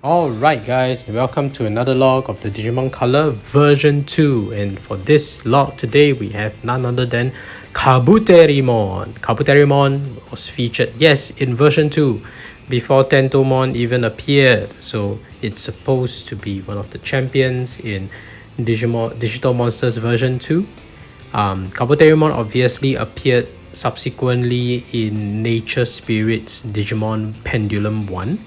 Alright guys, and welcome to another log of the Digimon Color version 2, and for this log today we have none other than Kabuterimon. Kabuterimon was featured, yes, in version 2 before Tentomon even appeared, so it's supposed to be one of the champions in Digital Monsters version 2. Kabuterimon obviously appeared subsequently in Nature Spirit's Digimon Pendulum 1.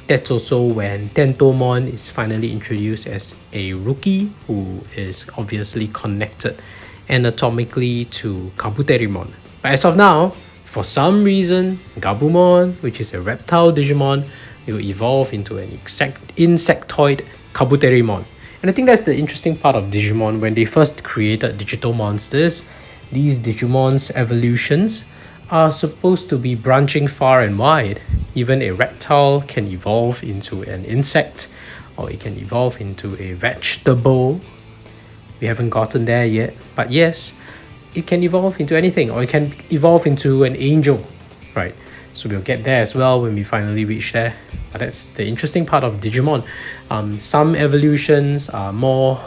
That's also when Tentomon is finally introduced as a rookie who is obviously connected anatomically to Kabuterimon. But as of now, for some reason, Gabumon, which is a reptile Digimon, will evolve into an insectoid Kabuterimon. And I think that's the interesting part of Digimon. When they first created Digital Monsters, these Digimon's evolutions are supposed to be branching far and wide. Even a reptile can evolve into an insect, or it can evolve into a vegetable. We haven't gotten there yet, but yes, it can evolve into anything, or it can evolve into an angel, right? So we'll get there as well when we finally reach there. But that's the interesting part of Digimon. Some evolutions are more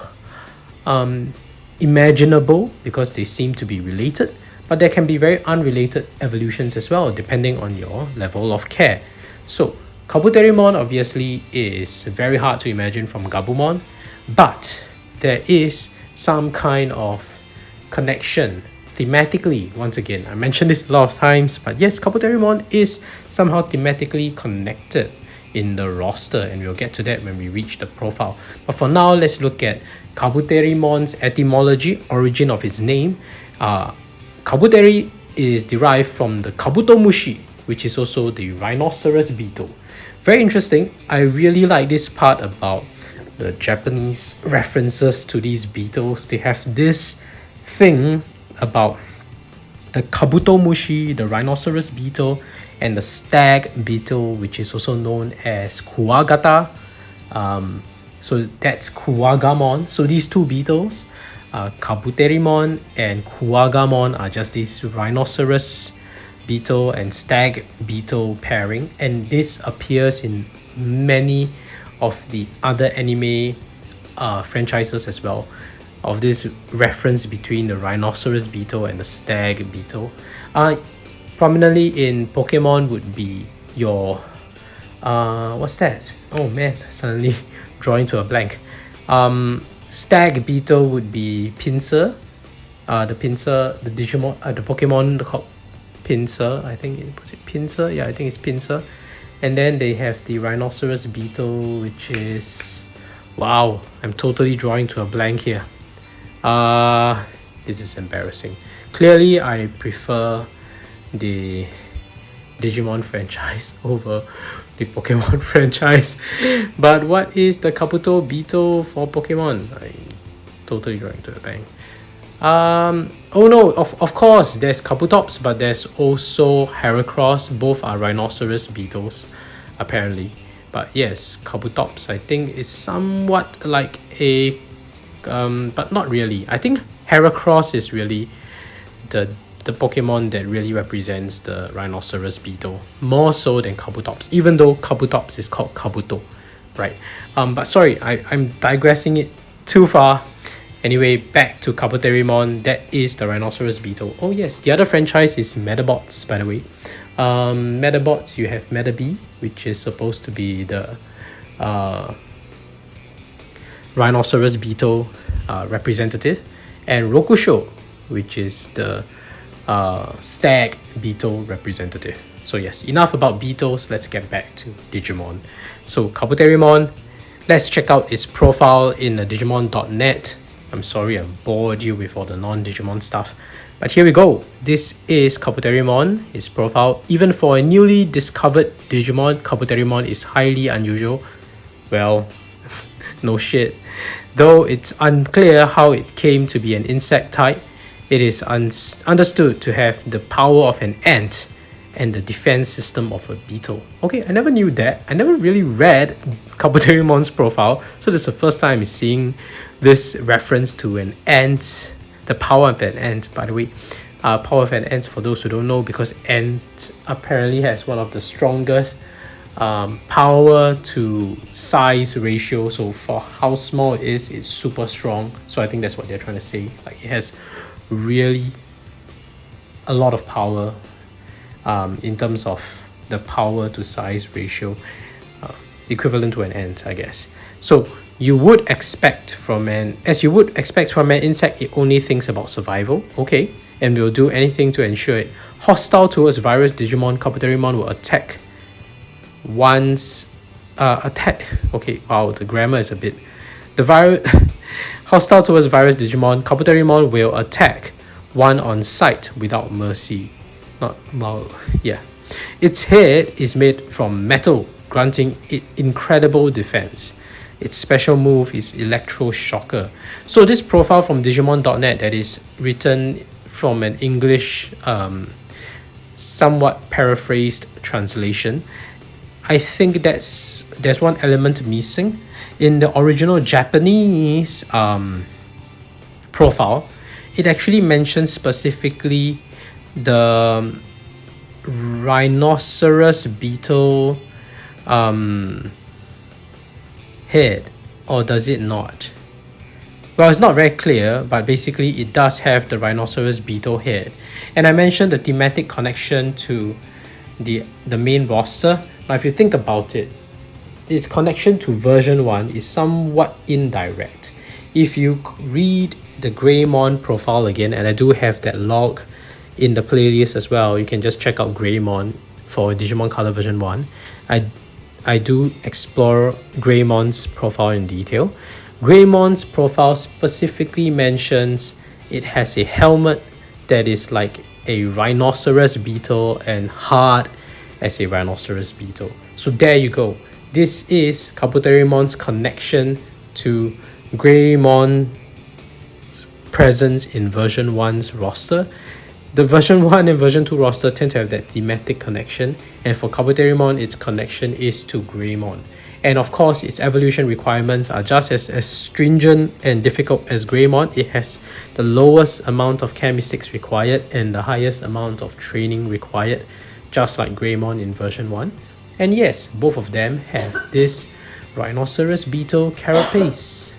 imaginable because they seem to be related, but there can be very unrelated evolutions as well, depending on your level of care. So Kabuterimon obviously is very hard to imagine from Gabumon, but there is some kind of connection thematically. Once again, I mentioned this a lot of times, but yes, Kabuterimon is somehow thematically connected in the roster, and we'll get to that when we reach the profile. But for now, let's look at Kabuterimon's etymology, origin of its name. Kabuteri is derived from the Kabutomushi, which is also the rhinoceros beetle. Very interesting. I really like this part about the Japanese references to these beetles. They have this thing about the Kabutomushi, the rhinoceros beetle, and the stag beetle, which is also known as Kuwagata. So that's Kuwagamon. So these two beetles, Kabuterimon and Kuwagamon, are just this rhinoceros beetle and stag beetle pairing, and this appears in many of the other anime franchises as well, of this reference between the rhinoceros beetle and the stag beetle. Prominently in Pokemon would be your what's that? Oh man, suddenly drawing to a blank. Stag beetle would be Pinsir. The Digimon, the Pokemon called Pinsir. I think was it Pinsir? Yeah, I think it's Pinsir. And then they have the rhinoceros beetle, which is, wow, I'm totally drawing to a blank here. This is embarrassing. Clearly, I prefer the Digimon franchise over the Pokemon franchise. But what is the Kabuto beetle for Pokemon? I'm totally drawing to the bank. Oh no, of course there's Kabutops, but there's also Heracross. Both are rhinoceros beetles, apparently. But yes, Kabutops I think is somewhat like a but not really. I think Heracross is really the Pokemon that really represents the rhinoceros beetle, more so than Kabutops, even though Kabutops is called Kabuto, right? But sorry, I'm digressing it too far. Anyway, back to Kabuterimon. That is the rhinoceros beetle. Oh yes, the other franchise is Metabots, by the way. Metabots, you have Metabee, which is supposed to be the rhinoceros beetle representative, and Rokusho, which is the stag beetle representative. So yes, enough about beetles. Let's get back to Digimon. So Kabuterimon, let's check out its profile in the Digimon.net. I'm sorry I bored you with all the non-Digimon stuff, but here we go. This is Kabuterimon, his profile. Even for a newly discovered Digimon, Kabuterimon is highly unusual. Well, no shit. Though it's unclear how it came to be an insect type, it is understood to have the power of an ant and the defense system of a beetle. Okay, I never knew that. I never really read Kabuterimon's profile, so this is the first time I'm seeing this reference to an ant, the power of an ant, by the way. Power of an ant, for those who don't know, because ant apparently has one of the strongest power to size ratio. So for how small it is, it's super strong. So I think that's what they're trying to say. Like, it has really a lot of power in terms of the power to size ratio, equivalent to an ant, I guess. So you would expect from an insect, it only thinks about survival, okay, and will do anything to ensure it. Hostile towards virus Digimon, Kabuterimon will attack once okay, wow, the grammar is a bit, the virus hostile towards virus Digimon, Kabuterimon will attack one on sight without mercy. Not well, yeah. Its head is made from metal, granting it incredible defense. Its special move is Electro Shocker. So this profile from Digimon.net that is written from an English, somewhat paraphrased translation, I think there's one element missing. In the original Japanese profile, it actually mentions specifically the rhinoceros beetle head, or does it not? Well, it's not very clear, but basically it does have the rhinoceros beetle head. And I mentioned the thematic connection to the main roster. Now, if you think about it, its connection to version 1 is somewhat indirect. If you read the Greymon profile again, and I do have that log in the playlist as well, you can just check out Greymon for Digimon Color version 1. I do explore Greymon's profile in detail. Greymon's profile specifically mentions it has a helmet that is like a rhinoceros beetle and hard as a rhinoceros beetle. So there you go. This is Kabuterimon's connection to Greymon's presence in version 1's roster. The version 1 and version 2 roster tend to have that thematic connection, and for Kabuterimon, its connection is to Greymon. And of course, its evolution requirements are just as stringent and difficult as Greymon. It has the lowest amount of chemistics required and the highest amount of training required, just like Greymon in version 1. And yes, both of them have this rhinoceros beetle carapace.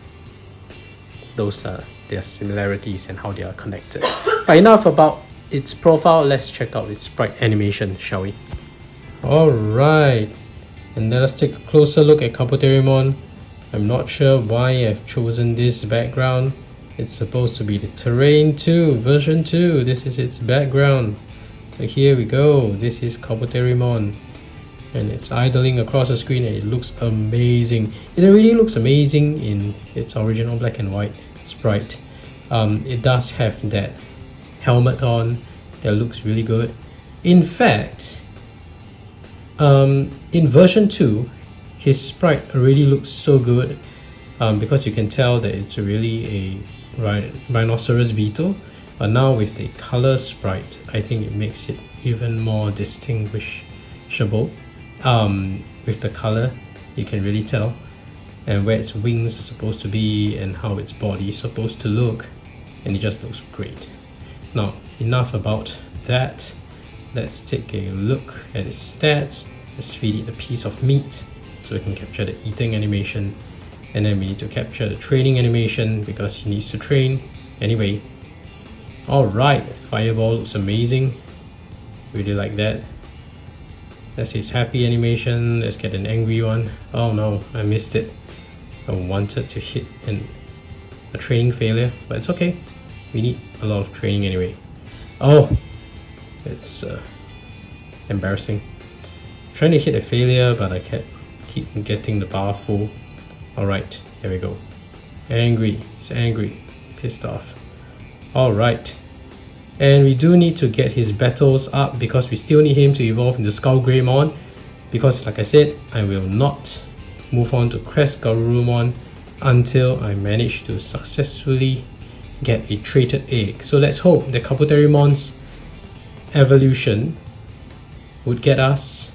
Those are their similarities and how they are connected. But enough about its profile, let's check out its sprite animation, shall we? Alright, and let us take a closer look at Kabuterimon. I'm not sure why I've chosen this background. It's supposed to be the Terrain 2, version 2. This is its background. So here we go, this is Kabuterimon. And it's idling across the screen and it looks amazing. It really looks amazing in its original black and white sprite. It does have that helmet on that looks really good. In fact, in version 2, his sprite already looks so good because you can tell that it's really a rhinoceros beetle. But now with the color sprite, I think it makes it even more distinguishable. With the color, you can really tell, and where its wings are supposed to be and how its body is supposed to look, and it just looks great. Now, enough about that. Let's take a look at its stats. Let's feed it a piece of meat so we can capture the eating animation, and then we need to capture the training animation because he needs to train anyway. Alright, Fireball looks amazing. Really like that. That's his happy animation. Let's get an angry one. Oh no, I missed it. I wanted to hit a training failure, but it's okay. We need a lot of training anyway. Oh, it's embarrassing. Trying to hit a failure, but I keep getting the bar full. Alright, there we go. Angry, he's angry, pissed off. Alright. And we do need to get his battles up because we still need him to evolve into Skull Greymon, because like I said, I will not move on to Crest Garurumon until I manage to successfully get a traded egg. So let's hope that Kabuterimon's evolution would get us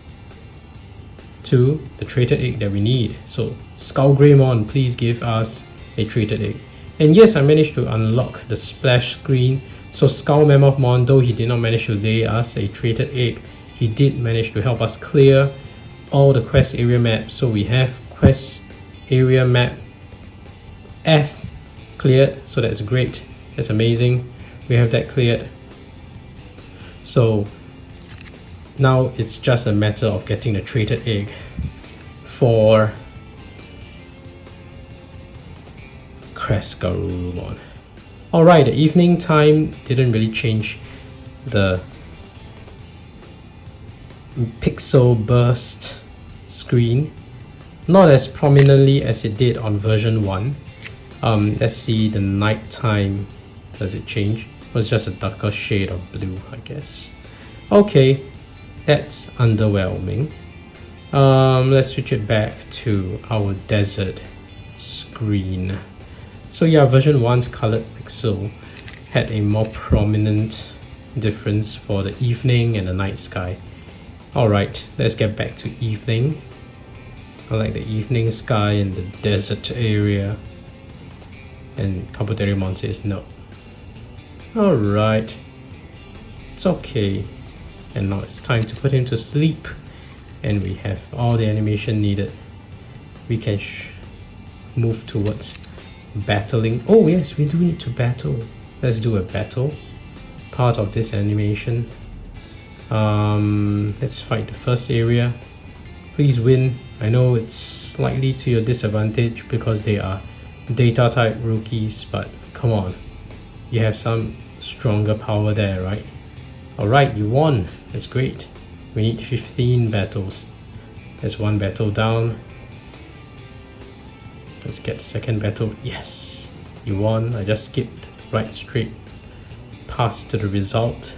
to the traded egg that we need. So Skull Greymon, please give us a traded egg. And yes, I managed to unlock the splash screen. So Skull Mammothmon, though he did not manage to lay us a traded egg, he did manage to help us clear all the quest area maps. So we have quest area map F cleared, so that's great, that's amazing. We have that cleared. So now it's just a matter of getting the traded egg for Garurumon. Alright, the evening time didn't really change the pixel burst screen, not as prominently as it did on version 1. Let's see the night time. Does it change? Or it's just a darker shade of blue, I guess. Okay, that's underwhelming. Let's switch it back to our desert screen. So yeah, version 1's colored pixel had a more prominent difference for the evening and the night sky. Alright, let's get back to evening. I like the evening sky and the desert area. And Kabuterimon says no. Alright, it's okay. And now it's time to put him to sleep. And we have all the animation needed. We can move towards battling. Oh yes, we do need to battle. Let's do a battle. Part of this animation. Let's fight the first area. Please win. I know it's slightly to your disadvantage because they are data type rookies, but come on, you have some stronger power there, right? Alright, you won. That's great. We need 15 battles. There's one battle down. Let's get the second battle. Yes, you won. I just skipped right straight past to the result.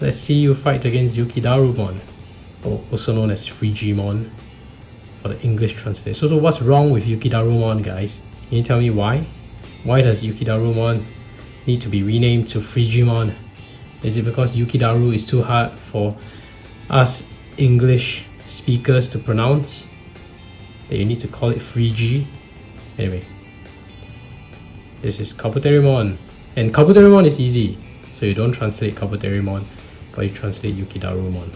Let's see you fight against Yukidarumon, or also known as Frigimon for the English translation. So what's wrong with Yukidarumon, guys? Can you tell me why? Why does Yukidarumon need to be renamed to Frigimon? Is it because Yukidaru is too hard for us English speakers to pronounce, that you need to call it Frigi? Anyway, this is Kabuterimon, and Kabuterimon is easy, so you don't translate Kabuterimon, but you translate Yukidarumon.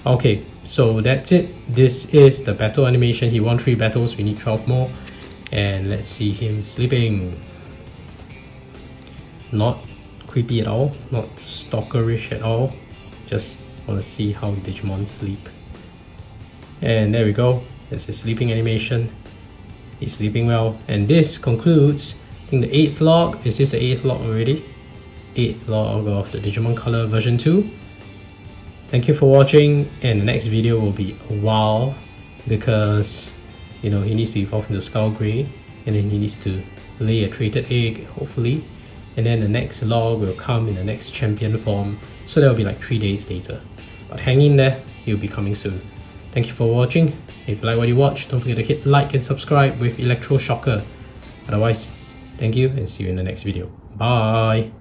Okay, so that's it. This is the battle animation. He won 3 battles, we need 12 more, and let's see him sleeping. Not creepy at all, not stalkerish at all, just want to see how Digimon sleep. And there we go, that's his sleeping animation. He's sleeping well, and this concludes, I think, the 8th log. Is this the 8th log already? 8th log of the Digimon Color version 2. Thank you for watching, and the next video will be a while because, you know, he needs to evolve into Skull Grey, and then he needs to lay a traded egg, hopefully, and then the next log will come in the next champion form, so that will be like 3 days later. But hang in there, he'll be coming soon. Thank you for watching. If you like what you watch, don't forget to hit like and subscribe with Electro Shocker. Otherwise, thank you and see you in the next video. Bye!